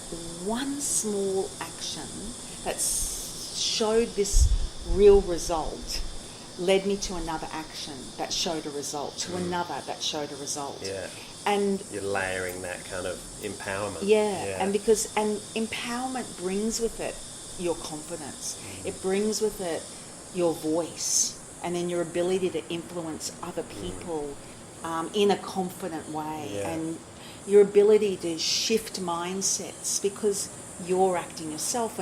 one small action that showed this real result led me to another action that showed a result, to another that showed a result. Yeah. And you're layering that kind of empowerment. Yeah. And empowerment brings with it your confidence. It brings with it your voice, and then your ability to influence other people in a confident way, and your ability to shift mindsets because you're acting yourself.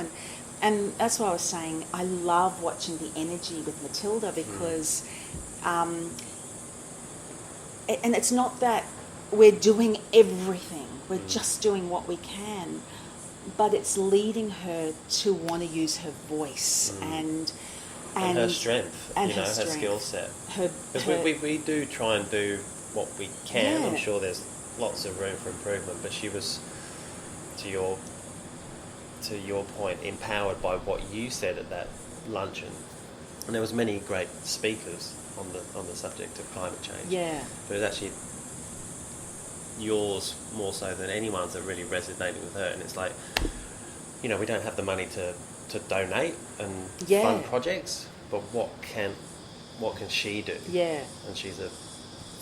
And that's why I was saying I love watching the energy with Matilda because and it's not that we're doing everything, we're just doing what we can, but it's leading her to want to use her voice and her strength, and her skill set. Because we do try and do what we can. I'm sure there's lots of room for improvement, but she was, to your point, empowered by what you said at that luncheon. And there was many great speakers on the subject of climate change. Yeah. But it was actually yours more so than anyone's that really resonated with her. And it's like, you know, we don't have the money to donate and fund projects, but what can she do? Yeah. And she's a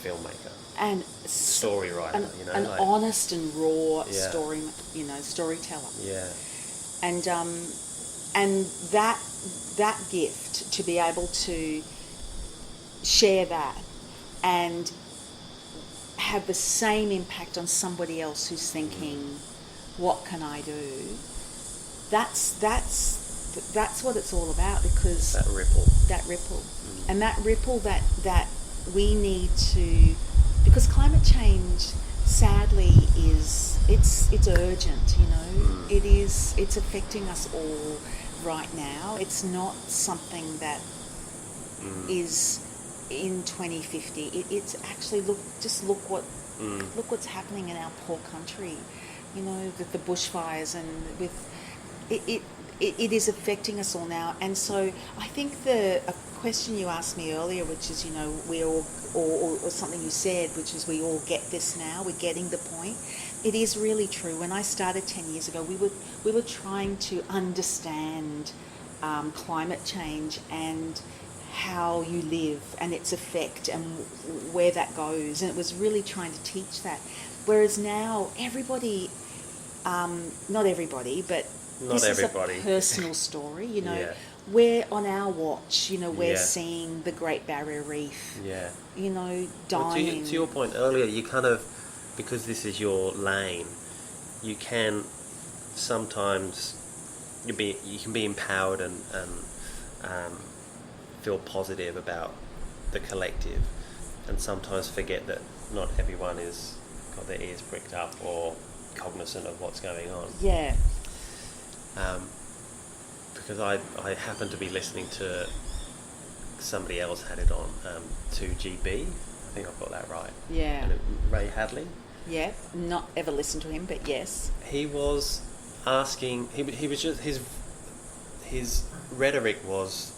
filmmaker and story writer, an honest and raw storyteller. Yeah. And that gift to be able to share that and have the same impact on somebody else who's thinking, what can I do? That's what it's all about, because that ripple, and that ripple that we need to, because climate change sadly it's urgent, you know. It's affecting us all right now. It's not something that is in 2050. It's actually look what's happening in our poor country, you know, with the bushfires and with it is affecting us all now. And so I think a question you asked me earlier, which is, you know, we all, or something you said, which is we all get this now, we're getting the point. It is really true. When I started 10 years ago, we were trying to understand climate change and how you live and its effect and where that goes. And it was really trying to teach that. Whereas now everybody, not everybody, but this is a personal story, you know. We're on our watch, you know, we're seeing the Great Barrier Reef, you know, dying. Well, to your point earlier, you kind of, because this is your lane, you can sometimes, you can be empowered and feel positive about the collective, and sometimes forget that not everyone is got their ears pricked up or cognizant of what's going on. Yeah. Because I happened to be listening to, somebody else had it on, 2GB, I think I've got that right. Yeah. And Ray Hadley. Yeah, not ever listened to him, but yes. He was asking, he was just, his rhetoric was,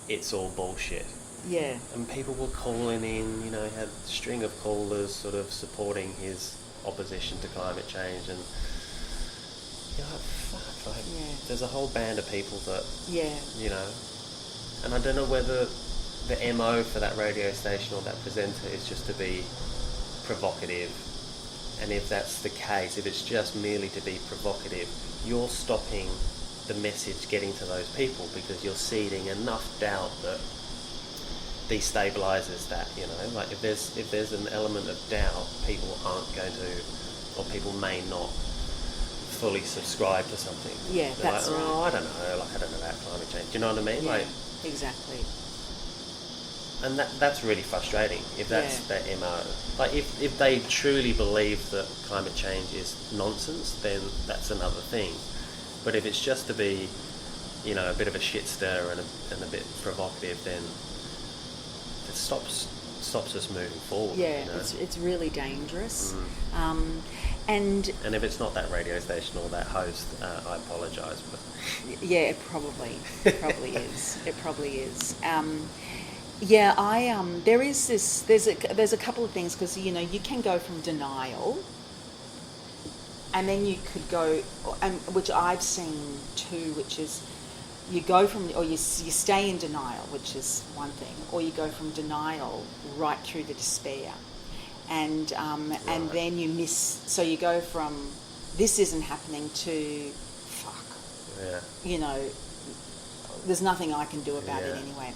it's all bullshit. Yeah. And people were calling in, you know, he had a string of callers sort of supporting his opposition to climate change, and you're like, fuck, there's a whole band of people that, you know, and I don't know whether the MO for that radio station or that presenter is just to be provocative And if that's the case, if it's just merely to be provocative, you're stopping the message getting to those people, because you're seeding enough doubt that destabilizes that, like if there's an element of doubt, people aren't going to, or people may not fully subscribe to something. Yeah, They're that's like, right. I don't know about climate change. Do you know what I mean? Yeah, Like, exactly. and that's really frustrating if that's their MO. Like if they truly believe that climate change is nonsense, then that's another thing. But if it's just to be, a bit of a shit stir and a bit provocative, then it stops us moving forward. Yeah, it's really dangerous. And if it's not that radio station or that host, I apologise. But yeah, it probably is. It probably is. There is this. There's a couple of things, because you can go from denial, and then you could go, which I've seen too, which is you go from, or you stay in denial, which is one thing, or you go from denial right through to despair, and then you miss. So you go from this isn't happening to fuck. Yeah. There's nothing I can do about it anyway.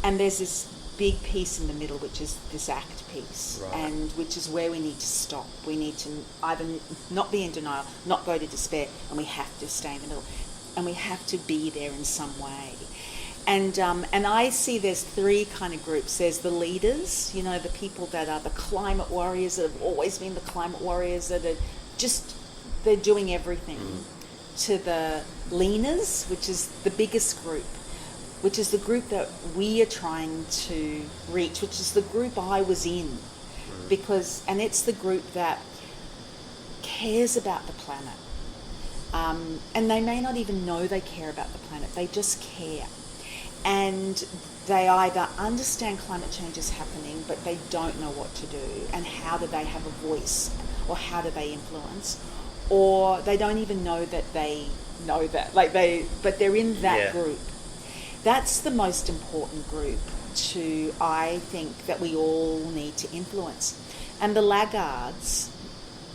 And there's this big piece in the middle, which is this act piece, and which is where we need to stop. We need to either not be in denial, not go to despair, and we have to stay in the middle, and we have to be there in some way. And I see there's three kind of groups. There's the leaders, the people that are the climate warriors, that have always been the climate warriors, that are they're doing everything. To the leaners, which is the biggest group, which is the group that we are trying to reach, which is the group I was in, and it's the group that cares about the planet. And they may not even know they care about the planet, they just care. And they either understand climate change is happening, but they don't know what to do, and how do they have a voice, or how do they influence, or they don't even know that they know that, but they're in that group. That's the most important group I think that we all need to influence. And the laggards,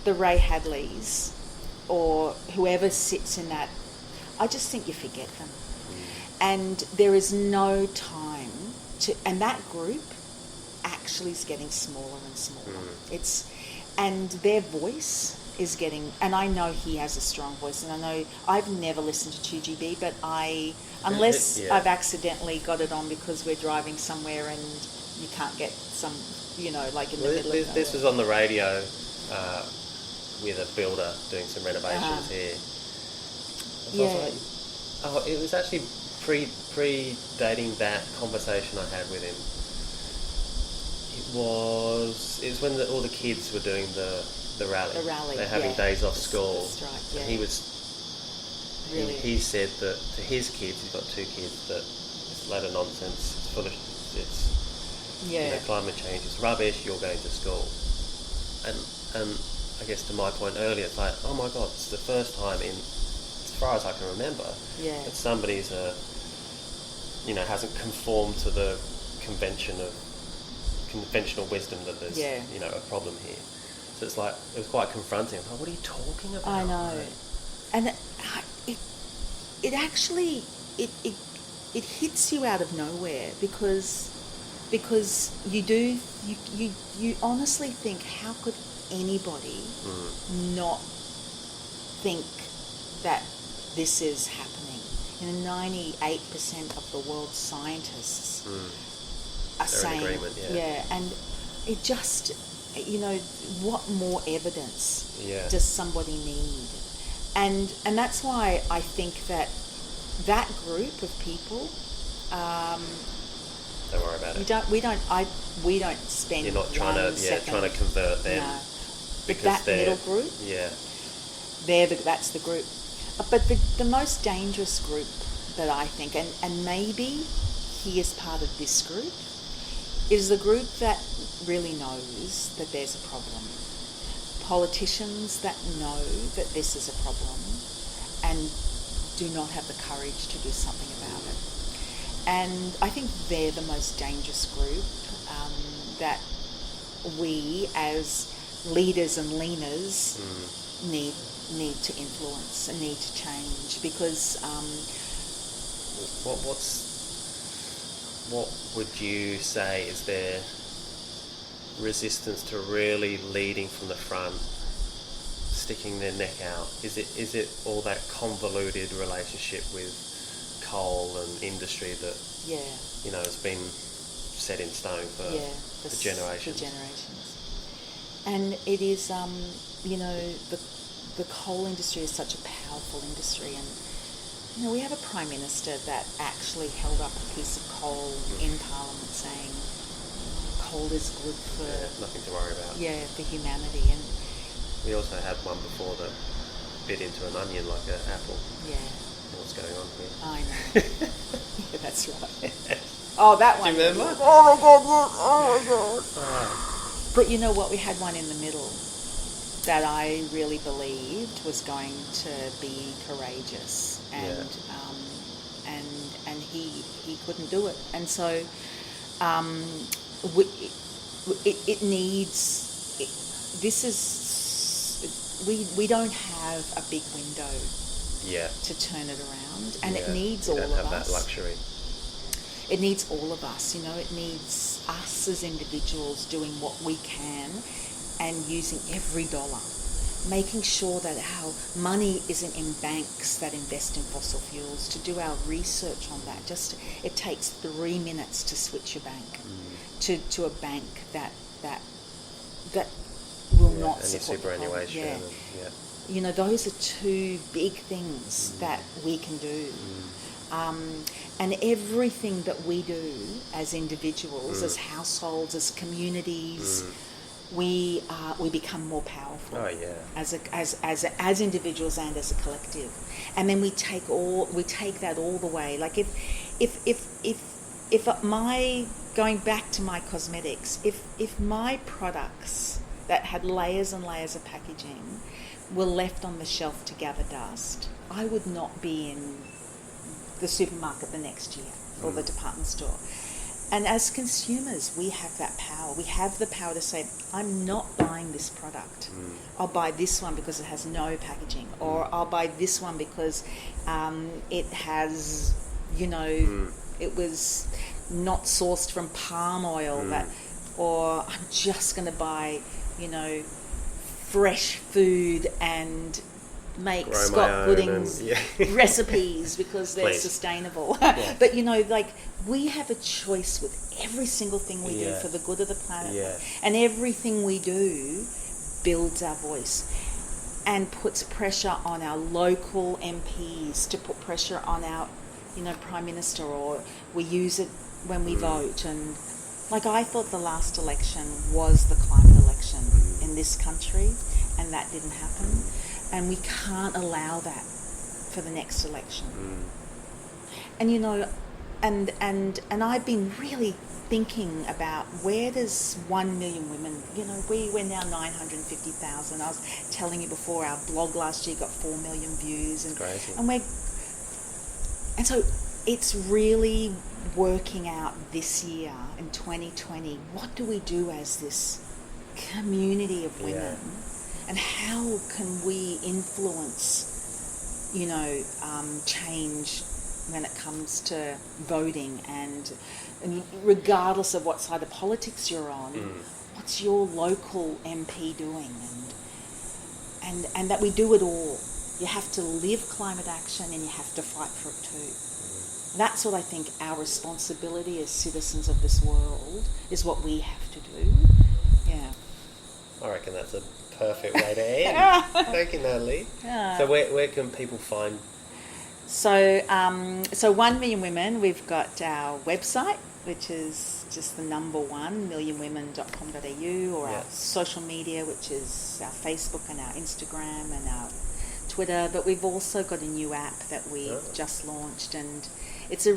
the Ray Hadleys, or whoever sits in that, I just think you forget them. And there is no time and that group actually is getting smaller and smaller. And their voice is getting, and I know he has a strong voice, and I know I've never listened to 2GB, but unless I've accidentally got it on because we're driving somewhere and you can't get some, like in the middle of this was on the radio with a builder doing some renovations here. It was actually predating that conversation I had with him. It was when all the kids were doing the rally. The rally. They're having days off school. The strike, and he was really. He said that to his kids, he's got 2 kids, that it's a load of nonsense. It's full of climate change is rubbish. You're going to school, and I guess to my point earlier, it's like, oh my God, it's the first time in, as far as I can remember, that somebody's hasn't conformed to the conventional wisdom that there's a problem here. So it's like, it was quite confronting. Like, what are you talking about? I know, and it actually it hits you out of nowhere, because you honestly think, how could anybody not think that this is happening? 98% of the world's scientists are saying, in agreement, and it just, what more evidence does somebody need? And that's why I think that group of people, don't worry about it. We don't spend. You're not trying to convert them. No. Because that middle group. Yeah. That's the group. But the most dangerous group that I think, and maybe he is part of this group, is the group that really knows that there's a problem. Politicians that know that this is a problem and do not have the courage to do something about it. And I think they're the most dangerous group that we as leaders and leaners need to influence and need to change, because what would you say is their resistance to really leading from the front, sticking their neck out? Is it all that convoluted relationship with coal and industry that has been set in stone for generations? For generations. And it is, the coal industry is such a powerful industry, and we have a Prime Minister that actually held up a piece of coal in Parliament saying coal is good for... nothing to worry about. Yeah, for humanity. And we also had one before that bit into an onion like an apple. Yeah. What's going on here? I know. Yeah, that's right. Oh, that one. Do you remember? Oh my God, yes. Oh my God. But you know what? We had one in the middle that I really believed was going to be courageous, and he couldn't do it, and so it needs. We don't have a big window. To turn it around, and it needs all of us. We don't have that luxury. It needs all of us, it needs us as individuals doing what we can and using every dollar, making sure that our money isn't in banks that invest in fossil fuels, to do our research on that. It takes 3 minutes to switch your bank to a bank that will not support superannuation. Those are two big things that we can do. And everything that we do as individuals, as households, as communities, we become more powerful. Oh yeah. As individuals and as a collective, and then we take that all the way. Like if my, going back to my cosmetics, if my products that had layers and layers of packaging were left on the shelf to gather dust, I would not be in the supermarket the next year or the department store. And as consumers, we have that power. We have the power to say, I'm not buying this product. I'll buy this one because it has no packaging, or I'll buy this one because it has, it was not sourced from palm oil, or I'm just going to buy, fresh food and make Scott Gooding's recipes because they're sustainable. But we have a choice with every single thing we do for the good of the planet, and everything we do builds our voice and puts pressure on our local MPs to put pressure on our Prime Minister, or we use it when we vote. And I thought the last election was the climate election in this country, and that didn't happen. And we can't allow that for the next election. And and I've been really thinking about, where does 1 million women, we're now 950,000. I was telling you before, our blog last year got 4 million views, and crazy. And so it's really working out this year in 2020. What do we do as this community of women? And how can we influence, change when it comes to voting, and regardless of what side of politics you're on, what's your local MP doing, and that we do it all. You have to live climate action, and you have to fight for it too. That's what I think our responsibility as citizens of this world is, what we have to do. Yeah. I reckon that's a perfect way to end. Thank you, Natalie. So where can people find? So 1 Million Women, we've got our website, which is just the number 1, millionwomen.com.au, or our social media, which is our Facebook and our Instagram and our Twitter. But we've also got a new app that we've just launched, and it's a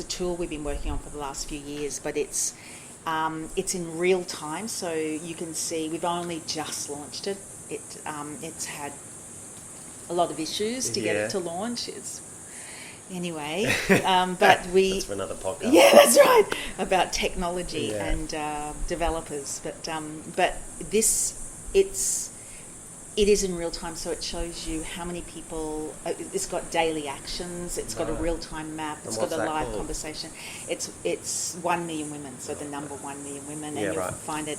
tool we've been working on for the last few years, but it's in real time, so you can see we've only just launched it. It's had a lot of issues to get it to launch. Anyway, but we... That's for another podcast. Yeah, that's right, about technology Yeah. and developers. But this, it is in real time, so it shows you how many people. It's got daily actions. It's got a Right. real time map. It's And got what's a that live called? conversation. It's 1 million women, so the number 1 million women, and Yeah, you'll right. find it.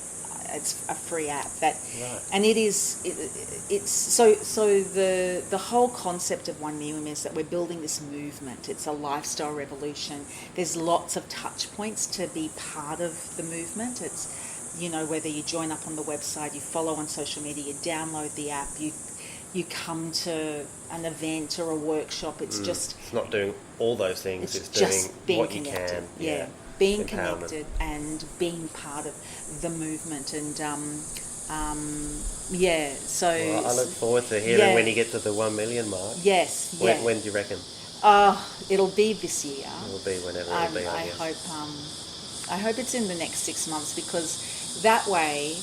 It's a free app that, Right. and it's so the whole concept of 1 million women is that we're building this movement. It's a lifestyle revolution. There's lots of touch points to be part of the movement. It's, you know, whether you join up on the website, you follow on social media, you download the app, you come to an event or a workshop. It's just It's not doing all those things. It's just doing being what you connected. can. Yeah, being Empowerment. connected and being part of the movement. And yeah, so Well, I look forward to hearing yeah. when you get to the 1 million mark. yes, yeah. When do you reckon? It'll be this year. It'll be whenever it'll be, I guess. I hope it's in the next 6 months, because that way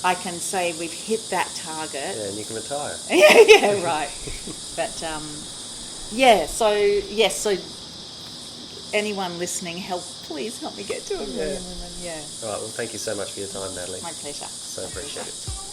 I can say we've hit that target. Yeah, and you can retire. Yeah, right. But so anyone listening, please help me get to a million women. Yeah. All right, well, thank you so much for your time, Natalie. My pleasure. So appreciate it.